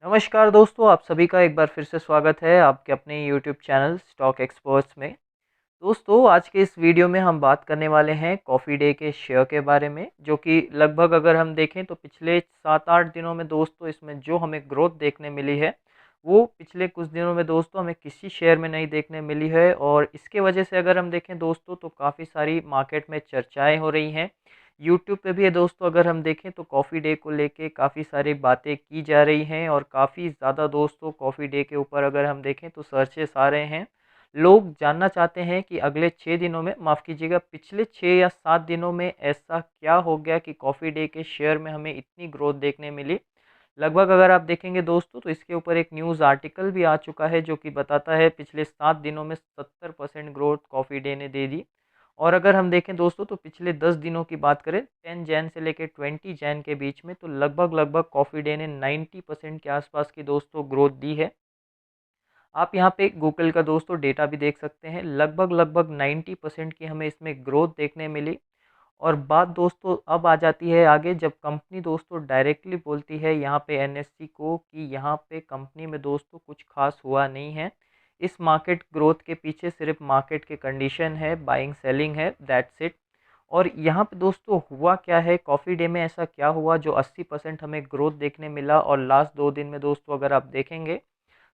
नमस्कार दोस्तों, आप सभी का एक बार फिर से स्वागत है आपके अपने यूट्यूब चैनल स्टॉक एक्सपर्ट्स में। दोस्तों, आज के इस वीडियो में हम बात करने वाले हैं कॉफ़ी डे के शेयर के बारे में, जो कि लगभग अगर हम देखें तो पिछले 7-8 दिनों में दोस्तों इसमें जो हमें ग्रोथ देखने मिली है, वो पिछले कुछ दिनों में दोस्तों हमें किसी शेयर में नहीं देखने मिली है। और इसके वजह से अगर हम देखें दोस्तों तो काफ़ी सारी मार्केट में चर्चाएँ हो रही हैं। यूट्यूब पे भी है दोस्तों, अगर हम देखें तो कॉफ़ी डे को लेके काफ़ी सारी बातें की जा रही हैं और काफ़ी ज़्यादा दोस्तों कॉफ़ी डे के ऊपर अगर हम देखें तो सर्चेस आ रहे हैं। लोग जानना चाहते हैं कि अगले 6 दिनों में, माफ़ कीजिएगा, पिछले 6 या 7 दिनों में ऐसा क्या हो गया कि कॉफ़ी डे के शेयर में हमें इतनी ग्रोथ देखने मिली। लगभग अगर आप देखेंगे दोस्तों तो इसके ऊपर एक न्यूज़ आर्टिकल भी आ चुका है, जो कि बताता है पिछले 7 दिनों में 70% ग्रोथ कॉफ़ी डे ने दे दी। और अगर हम देखें दोस्तों तो पिछले 10 दिनों की बात करें, 10 जैन से लेके 20 जैन के बीच में, तो लगभग कॉफ़ी डे ने 90% के आसपास की दोस्तों ग्रोथ दी है। आप यहाँ पे गूगल का दोस्तों डेटा भी देख सकते हैं, लगभग 90% की हमें इसमें ग्रोथ देखने मिली। और बात दोस्तों अब आ जाती है आगे, जब कंपनी दोस्तों डायरेक्टली बोलती है यहाँ पे एनएससी को कि यहाँ पे कंपनी में दोस्तों कुछ खास हुआ नहीं है। इस मार्केट ग्रोथ के पीछे सिर्फ मार्केट के कंडीशन है, बाइंग सेलिंग है, दैट्स इट। और यहाँ पे दोस्तों हुआ क्या है, कॉफ़ी डे में ऐसा क्या हुआ जो 80% हमें ग्रोथ देखने मिला, और लास्ट 2 दिन में दोस्तों अगर आप देखेंगे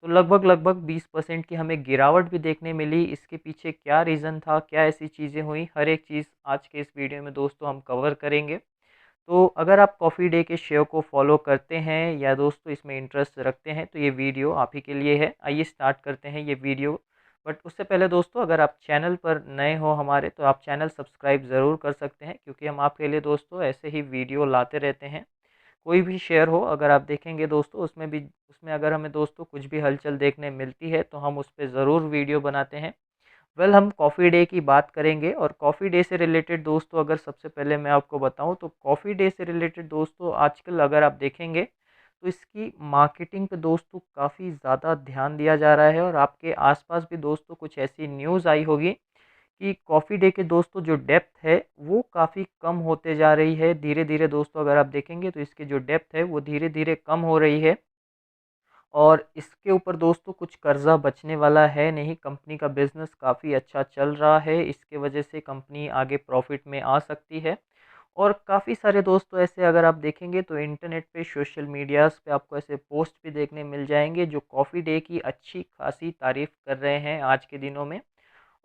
तो लगभग 20% की हमें गिरावट भी देखने मिली। इसके पीछे क्या रीज़न था, क्या ऐसी चीज़ें हुई, हर एक चीज़ आज के इस वीडियो में दोस्तों हम कवर करेंगे। तो अगर आप कॉफ़ी डे के शेयर को फॉलो करते हैं या दोस्तों इसमें इंटरेस्ट रखते हैं तो ये वीडियो आप ही के लिए है। आइए स्टार्ट करते हैं ये वीडियो। बट उससे पहले दोस्तों, अगर आप चैनल पर नए हो हमारे, तो आप चैनल सब्सक्राइब ज़रूर कर सकते हैं, क्योंकि हम आपके लिए दोस्तों ऐसे ही वीडियो लाते रहते हैं। कोई भी शेयर हो अगर आप देखेंगे दोस्तों, उसमें अगर हमें दोस्तों कुछ भी हलचल देखने मिलती है तो हम उस पे ज़रूर वीडियो बनाते हैं। हम कॉफ़ी डे की बात करेंगे, और कॉफ़ी डे से रिलेटेड दोस्तों अगर सबसे पहले मैं आपको बताऊं तो कॉफ़ी डे से रिलेटेड दोस्तों आजकल अगर आप देखेंगे तो इसकी मार्केटिंग पे दोस्तों काफ़ी ज़्यादा ध्यान दिया जा रहा है। और आपके आसपास भी दोस्तों कुछ ऐसी न्यूज़ आई होगी कि कॉफ़ी डे के दोस्तों जो डेप्थ है वो काफ़ी कम होते जा रही है। धीरे-धीरे दोस्तों अगर आप देखेंगे तो इसकी जो डेप्थ है वो धीरे-धीरे कम हो रही है। और इसके ऊपर दोस्तों कुछ कर्ज़ा बचने वाला है नहीं, कंपनी का बिज़नेस काफ़ी अच्छा चल रहा है। इसके वजह से कंपनी आगे प्रॉफ़िट में आ सकती है। और काफ़ी सारे दोस्तों ऐसे अगर आप देखेंगे तो इंटरनेट पे, सोशल मीडियाज़ पे आपको ऐसे पोस्ट भी देखने मिल जाएँगे जो कॉफ़ी डे की अच्छी खासी तारीफ़ कर रहे हैं आज के दिनों में।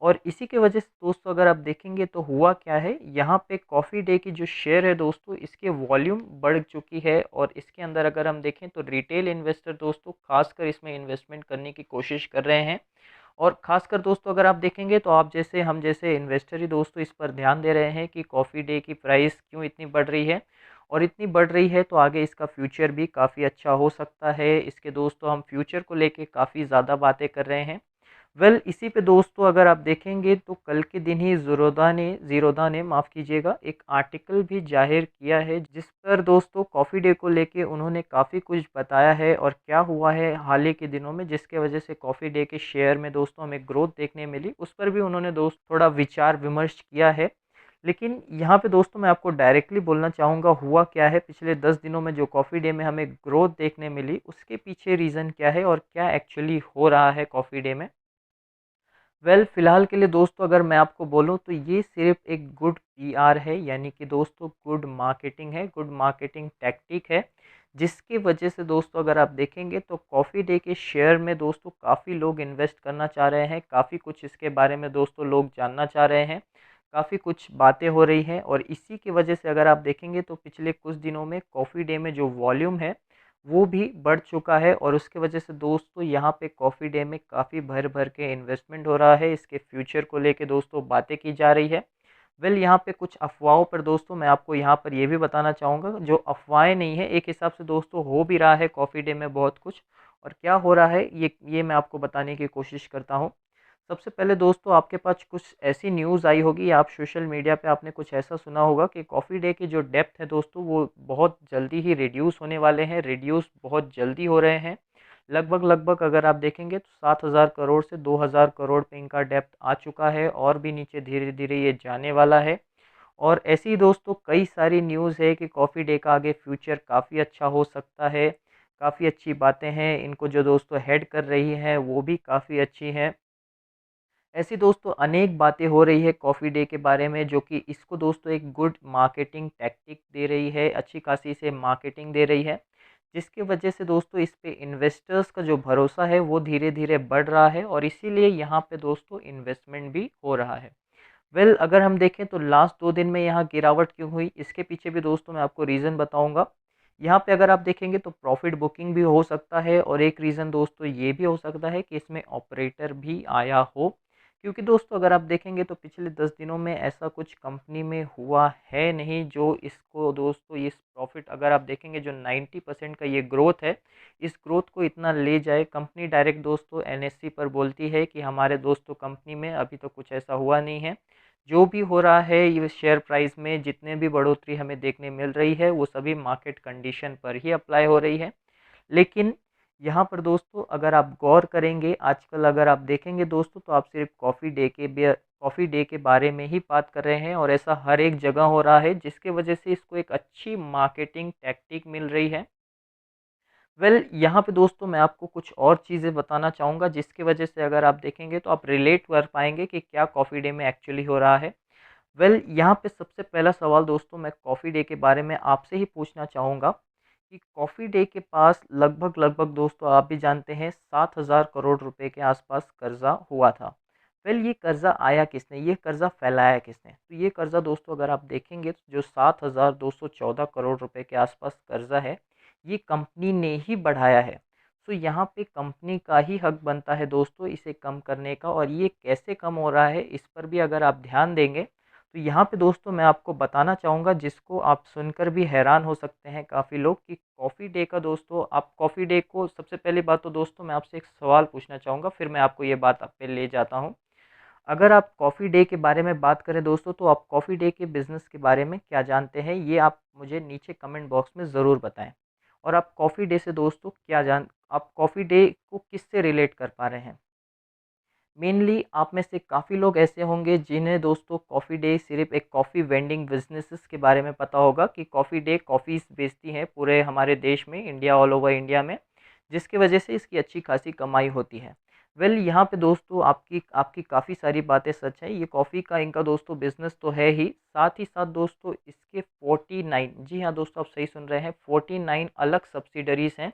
और इसी की वजह से दोस्तों अगर आप देखेंगे तो हुआ क्या है, यहाँ पे कॉफ़ी डे की जो शेयर है दोस्तों इसके वॉल्यूम बढ़ चुकी है। और इसके अंदर अगर हम देखें तो रिटेल इन्वेस्टर दोस्तों खासकर इसमें इन्वेस्टमेंट करने की कोशिश कर रहे हैं। और खासकर दोस्तों अगर आप देखेंगे तो आप जैसे, हम जैसे इन्वेस्टर ही दोस्तों इस पर ध्यान दे रहे हैं कि कॉफ़ी डे की प्राइस क्यों इतनी बढ़ रही है। और इतनी बढ़ रही है तो आगे इसका फ्यूचर भी काफ़ी अच्छा हो सकता है। इसके दोस्तों हम फ्यूचर को लेके काफ़ी ज़्यादा बातें कर रहे हैं। इसी पे दोस्तों अगर आप देखेंगे तो कल के दिन ही ज़ीरोधा ने माफ़ कीजिएगा, एक आर्टिकल भी ज़ाहिर किया है जिस पर दोस्तों कॉफ़ी डे को लेके उन्होंने काफ़ी कुछ बताया है और क्या हुआ है हाल ही के दिनों में, जिसके वजह से कॉफ़ी डे के शेयर में दोस्तों हमें ग्रोथ देखने मिली। उस पर भी उन्होंने दोस्त थोड़ा विचार विमर्श किया है। लेकिन यहाँ पे दोस्तों मैं आपको डायरेक्टली बोलना चाहूँगा, हुआ क्या है पिछले 10 दिनों में जो कॉफ़ी डे में हमें ग्रोथ देखने मिली, उसके पीछे रीज़न क्या है और क्या एक्चुअली हो रहा है कॉफ़ी डे में। फ़िलहाल के लिए दोस्तों अगर मैं आपको बोलूँ तो ये सिर्फ़ एक गुड पीआर है, यानी कि दोस्तों गुड मार्केटिंग है, गुड मार्केटिंग टैक्टिक है। जिसकी वजह से दोस्तों अगर आप देखेंगे तो कॉफ़ी डे के शेयर में दोस्तों काफ़ी लोग इन्वेस्ट करना चाह रहे हैं, काफ़ी कुछ इसके बारे में दोस्तों लोग जानना चाह रहे हैं, काफ़ी कुछ बातें हो रही हैं। और इसी की वजह से अगर आप देखेंगे तो पिछले कुछ दिनों में कॉफ़ी डे में जो वॉल्यूम है वो भी बढ़ चुका है। और उसकी वजह से दोस्तों यहाँ पे कॉफ़ी डे में काफ़ी भर-भर के इन्वेस्टमेंट हो रहा है। इसके फ्यूचर को लेके दोस्तों बातें की जा रही है। यहाँ पे कुछ अफ़वाहों पर दोस्तों मैं आपको यहाँ पर ये भी बताना चाहूँगा, जो अफ़वाहें नहीं है, एक हिसाब से दोस्तों हो भी रहा है कॉफ़ी डे में बहुत कुछ। और क्या हो रहा है ये मैं आपको बताने की कोशिश करता हूँ। सबसे पहले दोस्तों आपके पास कुछ ऐसी न्यूज़ आई होगी, आप सोशल मीडिया पे आपने कुछ ऐसा सुना होगा कि कॉफ़ी डे की जो डेप्थ है दोस्तों वो बहुत जल्दी ही रिड्यूस होने वाले हैं, रिड्यूस बहुत जल्दी हो रहे हैं। लगभग अगर आप देखेंगे तो 7,000 करोड़ से 2,000 करोड़ पे इनका डेप्थ आ चुका है, और भी नीचे धीरे-धीरे ये जाने वाला है। और ऐसी ही दोस्तों कई सारी न्यूज़ है कि कॉफ़ी डे का आगे फ्यूचर काफ़ी अच्छा हो सकता है। काफ़ी अच्छी बातें हैं, इनको जो दोस्तों हेड कर रही हैं वो भी काफ़ी अच्छी हैं। ऐसी दोस्तों अनेक बातें हो रही है कॉफ़ी डे के बारे में, जो कि इसको दोस्तों एक गुड मार्केटिंग टैक्टिक दे रही है, अच्छी खासी इसे मार्केटिंग दे रही है, जिसकी वजह से दोस्तों इस पे इन्वेस्टर्स का जो भरोसा है वो धीरे-धीरे बढ़ रहा है और इसीलिए यहाँ पे दोस्तों इन्वेस्टमेंट भी हो रहा है। अगर हम देखें तो लास्ट 2 दिन में यहाँ गिरावट क्यों हुई, इसके पीछे भी दोस्तों मैं आपको रीज़न बताऊँगा। यहाँ पे अगर आप देखेंगे तो प्रॉफ़िट बुकिंग भी हो सकता है और एक रीज़न दोस्तों ये भी हो सकता है कि इसमें ऑपरेटर भी आया हो। क्योंकि दोस्तों अगर आप देखेंगे तो पिछले 10 दिनों में ऐसा कुछ कंपनी में हुआ है नहीं जो इसको दोस्तों इस प्रॉफ़िट अगर आप देखेंगे जो 90% का ये ग्रोथ है, इस ग्रोथ को इतना ले जाए। कंपनी डायरेक्ट दोस्तों एनएसई पर बोलती है कि हमारे दोस्तों कंपनी में अभी तो कुछ ऐसा हुआ नहीं है। जो भी हो रहा है ये शेयर प्राइस में जितने भी बढ़ोतरी हमें देखने मिल रही है वो सभी मार्केट कंडीशन पर ही अप्लाई हो रही है। लेकिन यहाँ पर दोस्तों अगर आप गौर करेंगे आजकल अगर आप देखेंगे दोस्तों तो आप सिर्फ कॉफ़ी डे के बारे में ही बात कर रहे हैं और ऐसा हर एक जगह हो रहा है, जिसके वजह से इसको एक अच्छी मार्केटिंग टैक्टिक मिल रही है। यहाँ पे दोस्तों मैं आपको कुछ और चीज़ें बताना चाहूँगा जिसकी वजह से अगर आप देखेंगे तो आप रिलेट कर पाएँगे कि क्या कॉफ़ी डे में एक्चुअली हो रहा है। यहाँ पे सबसे पहला सवाल दोस्तों मैं कॉफ़ी डे के बारे में आपसे ही पूछना चाहूँगा कि कॉफ़ी डे के पास लगभग दोस्तों आप भी जानते हैं 7,000 करोड़ रुपए के आसपास कर्ज़ा हुआ था। ये कर्ज़ा आया किसने? ये कर्ज़ा फैलाया किसने? तो ये कर्ज़ा दोस्तों अगर आप देखेंगे तो जो 7,214 करोड़ रुपए के आसपास कर्ज़ा है, ये कंपनी ने ही बढ़ाया है। तो यहाँ पे कंपनी का ही हक बनता है दोस्तों इसे कम करने का और ये कैसे कम हो रहा है इस पर भी अगर आप ध्यान देंगे तो यहाँ पे दोस्तों मैं आपको बताना चाहूँगा जिसको आप सुनकर भी हैरान हो सकते हैं काफ़ी लोग कि कॉफ़ी डे का दोस्तों आप कॉफ़ी डे को सबसे पहली बात तो दोस्तों मैं आपसे एक सवाल पूछना चाहूँगा फिर मैं आपको ये बात आप पे ले जाता हूँ। अगर आप कॉफ़ी डे के बारे में बात करें दोस्तों तो आप कॉफ़ी डे के बिज़नेस के बारे में क्या जानते हैं? ये आप मुझे नीचे कमेंट बॉक्स में ज़रूर बताएँ। और आप कॉफ़ी डे से दोस्तों आप कॉफ़ी डे को किससे रिलेट कर पा रहे हैं? मेनली आप में से काफ़ी लोग ऐसे होंगे जिन्हें दोस्तों कॉफ़ी डे सिर्फ़ एक कॉफ़ी वेंडिंग बिज़नेसेस के बारे में पता होगा कि कॉफ़ी डे कॉफ़ीज़ बेचती हैं पूरे हमारे देश में, इंडिया ऑल ओवर इंडिया में, जिसकी वजह से इसकी अच्छी खासी कमाई होती है। यहाँ पे दोस्तों आपकी आपकी काफ़ी सारी बातें सच हैं, ये कॉफ़ी का इनका दोस्तों बिज़नेस तो है ही साथ दोस्तों इसके 49 जी हाँ दोस्तों आप सही सुन रहे हैं 49 अलग सब्सिडरीज़ हैं,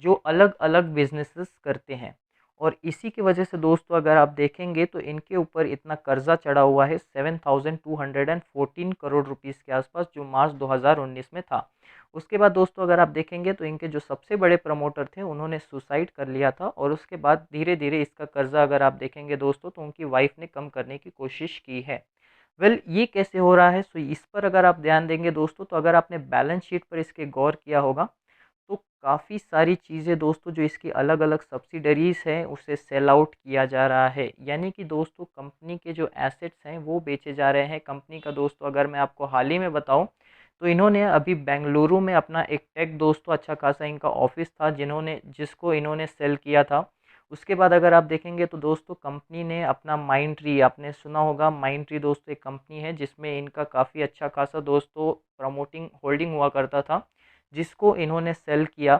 जो अलग-अलग बिज़नेसेस करते हैं। और इसी की वजह से दोस्तों अगर आप देखेंगे तो इनके ऊपर इतना कर्जा चढ़ा हुआ है 7,214 करोड़ रुपीस के आसपास जो मार्च 2019 में था। उसके बाद दोस्तों अगर आप देखेंगे तो इनके जो सबसे बड़े प्रमोटर थे उन्होंने सुसाइड कर लिया था और उसके बाद धीरे-धीरे इसका कर्जा अगर आप देखेंगे दोस्तों तो उनकी वाइफ ने कम करने की कोशिश की है। ये कैसे हो रहा है? सो इस पर अगर आप ध्यान देंगे दोस्तों तो अगर आपने बैलेंस शीट पर इसके गौर किया होगा तो काफ़ी सारी चीज़ें दोस्तों जो इसकी अलग-अलग सब्सिडरीज़ हैं, उसे सेल आउट किया जा रहा है। यानी कि दोस्तों कंपनी के जो एसेट्स हैं, वो बेचे जा रहे हैं। कंपनी का दोस्तों अगर मैं आपको हाल ही में बताऊँ, तो इन्होंने अभी बेंगलुरु में अपना एक टेक दोस्तों अच्छा खासा इनका ऑफ़िस था, जिसको इन्होंने सेल किया था। उसके बाद अगर आप देखेंगे तो दोस्तों कंपनी ने अपना माइंडट्री आपने सुना होगा माइंडट्री दोस्तों एक कंपनी है जिसमें इनका काफ़ी अच्छा खासा दोस्तों प्रमोटिंग होल्डिंग हुआ करता था। जिसको इन्होंने सेल किया।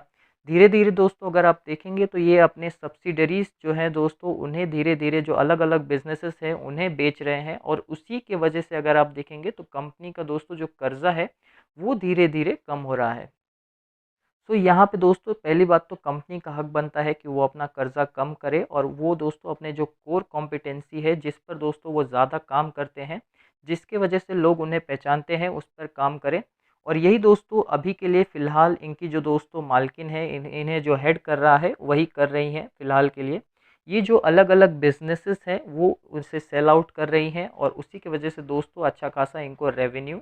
धीरे-धीरे दोस्तों अगर आप देखेंगे तो ये अपने सब्सिडरीज़ जो हैं दोस्तों उन्हें धीरे-धीरे जो अलग-अलग बिज़नेसेस हैं उन्हें बेच रहे हैं और उसी की वजह से अगर आप देखेंगे तो कंपनी का दोस्तों जो कर्ज़ा है वो धीरे-धीरे कम हो रहा है। यहाँ पे दोस्तों पहली बात तो कंपनी का हक बनता है कि वो अपना कर्ज़ा कम करे और वो दोस्तों अपने जो कोर कॉम्पिटेंसी है जिस पर दोस्तों वो ज़्यादा काम करते हैं, जिसकी वजह से लोग उन्हें पहचानते हैं उस पर काम करें। और यही दोस्तों अभी के लिए फ़िलहाल इनकी जो दोस्तों मालकिन है इन्हें जो हेड कर रहा है वही कर रही हैं फ़िलहाल के लिए। ये जो अलग-अलग बिज़नेसेस हैं वो उसे सेल आउट कर रही हैं और उसी की वजह से दोस्तों अच्छा खासा इनको रेवेन्यू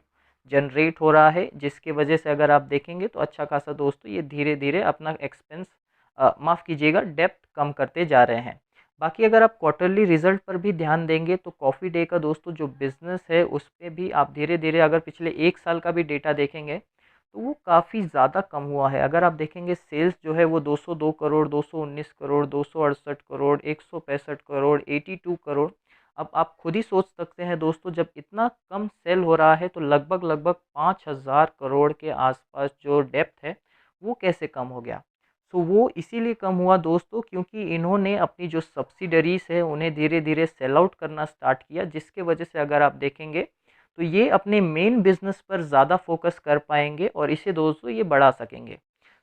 जनरेट हो रहा है, जिसकी वजह से अगर आप देखेंगे तो अच्छा खासा दोस्तों ये धीरे-धीरे अपना एक्सपेंस माफ़ कीजिएगा डेब्ट कम करते जा रहे हैं। बाकी अगर आप क्वार्टरली रिज़ल्ट पर भी ध्यान देंगे तो कॉफ़ी डे का दोस्तों जो बिज़नेस है उस पे भी आप धीरे-धीरे अगर पिछले 1 साल का भी डेटा देखेंगे, तो वो काफ़ी ज़्यादा कम हुआ है। अगर आप देखेंगे सेल्स जो है वो 202 करोड़, 219 करोड़, 268 करोड़, 165 करोड़, 82 करोड़ अब आप खुद ही सोच सकते हैं दोस्तों जब इतना कम सेल हो रहा है तो लगभग 5,000 करोड़ के आसपास जो डेप्थ है वो कैसे कम हो गया। सो वो इसीलिए कम हुआ दोस्तों क्योंकि इन्होंने अपनी जो सब्सिडरीज़ है उन्हें धीरे-धीरे सेल आउट करना स्टार्ट किया, जिसके वजह से अगर आप देखेंगे तो ये अपने मेन बिज़नेस पर ज़्यादा फ़ोकस कर पाएँगे और इसे दोस्तों ये बढ़ा सकेंगे।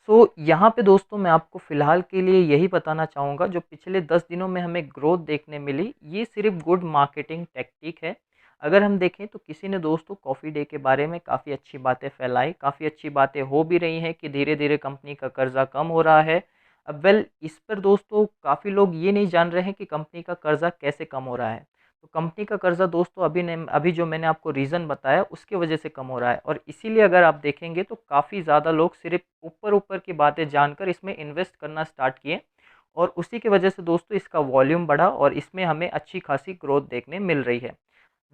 सो यहाँ पे दोस्तों मैं आपको फ़िलहाल के लिए यही बताना चाहूँगा, जो पिछले 10 दिनों में हमें ग्रोथ देखने मिली, ये सिर्फ़ गुड मार्केटिंग टेक्टिक है। अगर हम देखें तो किसी ने दोस्तों कॉफ़ी डे के बारे में काफ़ी अच्छी बातें फैलाई, काफ़ी अच्छी बातें हो भी रही हैं कि धीरे-धीरे कंपनी का कर्ज़ा कम हो रहा है। अब इस पर दोस्तों काफ़ी लोग ये नहीं जान रहे हैं कि कंपनी का कर्ज़ा कैसे कम हो रहा है। तो कंपनी का कर्ज़ा दोस्तों अभी जो मैंने आपको रीज़न बताया उसकी वजह से कम हो रहा है, और इसीलिए अगर आप देखेंगे तो काफ़ी ज़्यादा लोग सिर्फ़ ऊपर-ऊपर की बातें जानकर इसमें इन्वेस्ट करना स्टार्ट किए, और उसी की वजह से दोस्तों इसका वॉल्यूम बढ़ा और इसमें हमें अच्छी खासी ग्रोथ देखने मिल रही है।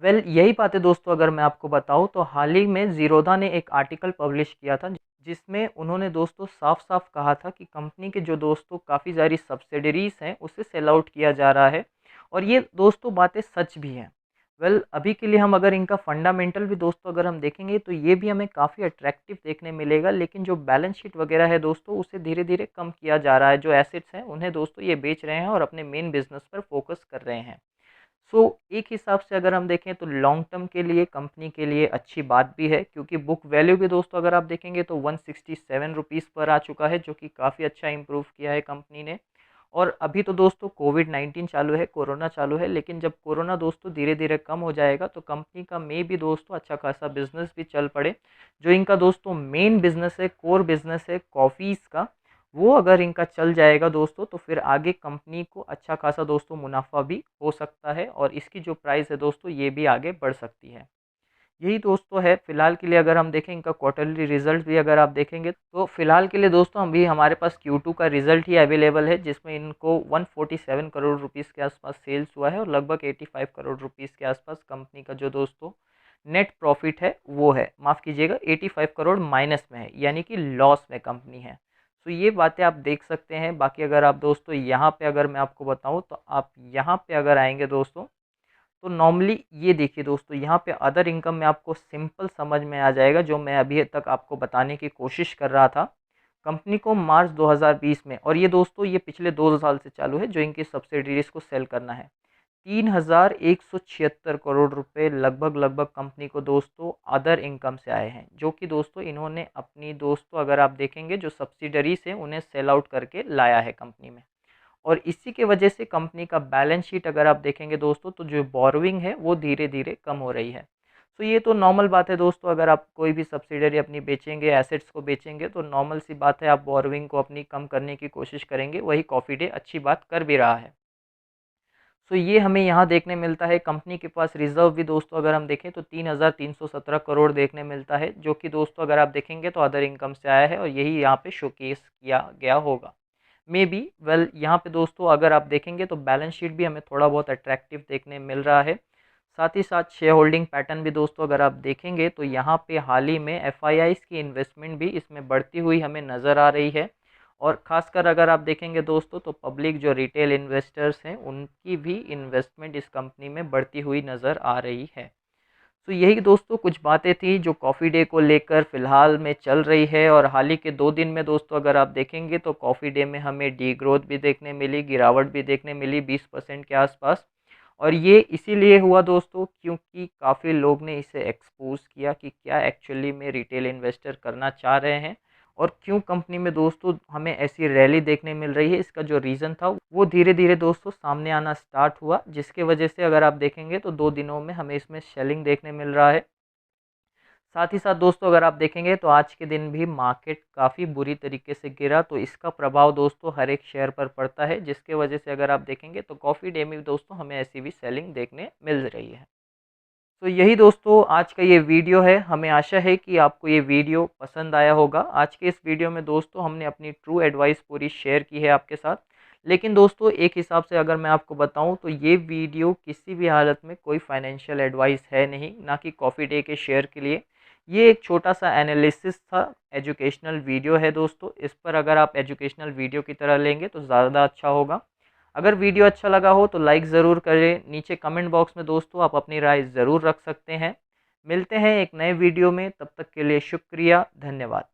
यही बातें दोस्तों अगर मैं आपको बताऊँ तो हाल ही में ज़ीरोधा ने एक आर्टिकल पब्लिश किया था, जिसमें उन्होंने दोस्तों साफ-साफ कहा था कि कंपनी के जो दोस्तों काफ़ी सारी सब्सिडरीज़ हैं उसे सेल आउट किया जा रहा है, और ये दोस्तों बातें सच भी हैं। अभी के लिए हम अगर इनका फंडामेंटल भी दोस्तों अगर हम देखेंगे तो ये भी हमें काफ़ी अट्रैक्टिव देखने मिलेगा, लेकिन जो बैलेंस शीट वगैरह है दोस्तों उसे धीरे-धीरे कम किया जा रहा है। जो एसेट्स हैं उन्हें दोस्तों ये बेच रहे हैं और अपने मेन बिज़नेस पर फ़ोकस कर रहे हैं। सो एक हिसाब से अगर हम देखें तो लॉन्ग टर्म के लिए कंपनी के लिए अच्छी बात भी है, क्योंकि बुक वैल्यू भी दोस्तों अगर आप देखेंगे तो 167 रुपीज़ पर आ चुका है, जो कि काफ़ी अच्छा इम्प्रूव किया है कंपनी ने। और अभी तो दोस्तों कोविड-19 चालू है, कोरोना चालू है, लेकिन जब कोरोना दोस्तों धीरे-धीरे कम हो जाएगा तो कंपनी का भी दोस्तों अच्छा खासा बिज़नेस भी चल पड़े। जो इनका दोस्तों मेन बिज़नेस है, कोर बिज़नेस है कॉफ़ीज़ का, वो अगर इनका चल जाएगा दोस्तों तो फिर आगे कंपनी को अच्छा खासा दोस्तों मुनाफ़ा भी हो सकता है, और इसकी जो प्राइस है दोस्तों ये भी आगे बढ़ सकती है। यही दोस्तों है फ़िलहाल के लिए। अगर हम देखें इनका क्वार्टरली रिज़ल्ट भी अगर आप देखेंगे तो फ़िलहाल के लिए दोस्तों अभी हमारे पास Q2 का रिज़ल्ट ही अवेलेबल है, जिसमें इनको 147 करोड़ रुपीज़ के आसपास सेल्स हुआ है और लगभग 85 करोड़ रुपीज़ के आसपास कंपनी का जो दोस्तों नेट प्रॉफ़िट है वो है। माफ़ कीजिएगा, 85 करोड़ माइनस में है, यानी कि लॉस में कंपनी है। तो ये बातें आप देख सकते हैं। बाकी अगर आप दोस्तों यहाँ पे अगर मैं आपको बताऊँ तो आप यहाँ पे अगर आएँगे दोस्तों तो नॉर्मली ये देखिए दोस्तों, यहाँ पे अदर इनकम में आपको सिंपल समझ में आ जाएगा, जो मैं अभी तक आपको बताने की कोशिश कर रहा था। कंपनी को मार्च 2020 में, और ये दोस्तों ये पिछले 2 साल से चालू है, जो इनकी सब्सिडीज़ को सेल करना है। 3176 करोड़ रुपए लगभग-लगभग कंपनी को दोस्तों अदर इनकम से आए हैं, जो कि दोस्तों इन्होंने अपनी दोस्तों अगर आप देखेंगे जो सब्सिडरीज़ हैं उन्हें सेल आउट करके लाया है कंपनी में। और इसी के वजह से कंपनी का बैलेंस शीट अगर आप देखेंगे दोस्तों तो जो बोरोइंग है वो धीरे-धीरे कम हो रही है। तो ये तो नॉर्मल बात है दोस्तों, अगर आप कोई भी सब्सिडरी अपनी बेचेंगे, एसेट्स को बेचेंगे तो नॉर्मल सी बात है आप बोरोइंग को अपनी कम करने की कोशिश करेंगे। वही कॉफ़ी डे अच्छी बात कर भी रहा है। सो ये हमें यहाँ देखने मिलता है। कंपनी के पास रिज़र्व भी दोस्तों अगर हम देखें तो 3,317 करोड़ देखने मिलता है, जो कि दोस्तों अगर आप देखेंगे तो अदर इनकम से आया है, और यही यहाँ पे शोकेस किया गया होगा। यहाँ पे दोस्तों अगर आप देखेंगे तो बैलेंस शीट भी हमें थोड़ा बहुत अट्रैक्टिव देखने मिल रहा है। साथ ही साथ शेयर होल्डिंग पैटर्न भी दोस्तों अगर आप देखेंगे तो यहाँ पे हाल ही में एफआईआईज़ की इन्वेस्टमेंट भी इसमें बढ़ती हुई हमें नज़र आ रही है, और ख़ासकर अगर आप देखेंगे दोस्तों तो पब्लिक जो रिटेल इन्वेस्टर्स हैं उनकी भी इन्वेस्टमेंट इस कंपनी में बढ़ती हुई नज़र आ रही है। तो यही दोस्तों कुछ बातें थी जो कॉफ़ी डे को लेकर फ़िलहाल में चल रही है, और हाल ही के 2 दिन में दोस्तों अगर आप देखेंगे तो कॉफ़ी डे में हमें डीग्रोथ भी देखने मिली, गिरावट भी देखने मिली 20% के आसपास। और ये इसीलिए हुआ दोस्तों क्योंकि काफ़ी लोग ने इसे एक्सपोज़ किया कि क्या एक्चुअली में रिटेल इन्वेस्टर करना चाह रहे हैं, और क्यों कंपनी में दोस्तों हमें ऐसी रैली देखने मिल रही है। इसका जो रीज़न था वो धीरे-धीरे दोस्तों सामने आना स्टार्ट हुआ, जिसके वजह से अगर आप देखेंगे तो 2 दिनों में हमें इसमें सेलिंग देखने मिल रहा है। साथ ही साथ दोस्तों अगर आप देखेंगे तो आज के दिन भी मार्केट काफ़ी बुरी तरीके से गिरा, तो इसका प्रभाव दोस्तों हर एक शेयर पर पड़ता है, जिसके वजह से अगर आप देखेंगे तो कॉफ़ी डे में भी दोस्तों हमें ऐसी भी सेलिंग देखने मिल रही है। तो यही दोस्तों आज का ये वीडियो है। हमें आशा है कि आपको ये वीडियो पसंद आया होगा। आज के इस वीडियो में दोस्तों हमने अपनी ट्रू एडवाइस पूरी शेयर की है आपके साथ। लेकिन दोस्तों एक हिसाब से अगर मैं आपको बताऊं तो ये वीडियो किसी भी हालत में कोई फाइनेंशियल एडवाइस है नहीं, ना कि कॉफ़ी डे के शेयर के लिए। ये एक छोटा-सा एनालिसिस था, एजुकेशनल वीडियो है दोस्तों। इस पर अगर आप एजुकेशनल वीडियो की तरह लेंगे तो ज़्यादा अच्छा होगा। अगर वीडियो अच्छा लगा हो तो लाइक ज़रूर करें। नीचे कमेंट बॉक्स में दोस्तों आप अपनी राय ज़रूर रख सकते हैं। मिलते हैं एक नए वीडियो में, तब तक के लिए शुक्रिया, धन्यवाद।